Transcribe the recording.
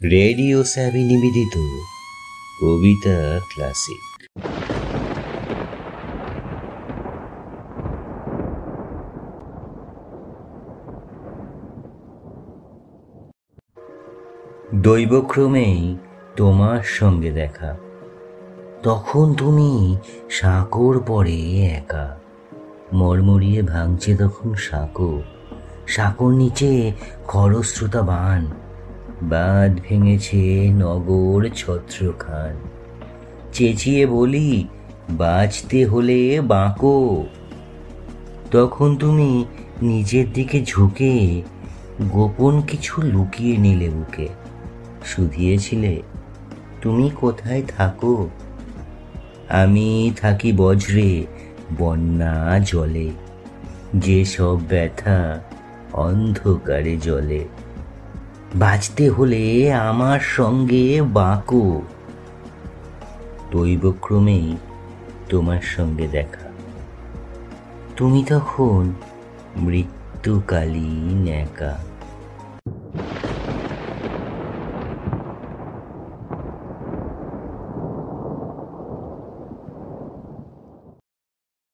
Radio স্যাবি নিবেদিত কবিতা classic. দৈবক্রমেই তোমার সঙ্গে দেখা, তখন তুমি সাঁকোর পরে একা। মরমরিয়ে ভাঙছে তখন সাঁকো, সাঁকোর নিচে খরস্রোতা বান। বাঁধ ভেঙেছে নগর ছত্রখান। চেঁচিয়ে বলি, বাঁচতে হলে বাঁকো। তখন তুমি নিজের দিকে ঝুঁকে গোপন কিছু লুকিয়ে নিলে বুকে। শুধিয়েছিলে, তুমি কোথায় থাকো? আমি থাকি বজ্রে, বন্যা জলে, যে সব ব্যথা অন্ধকারে জলে। বাঁচতে হলে আমার সঙ্গে বাঁকো। দৈবক্রমেই তোমার সঙ্গে দেখা, তুমি তখন মৃত্যুকালীন একা।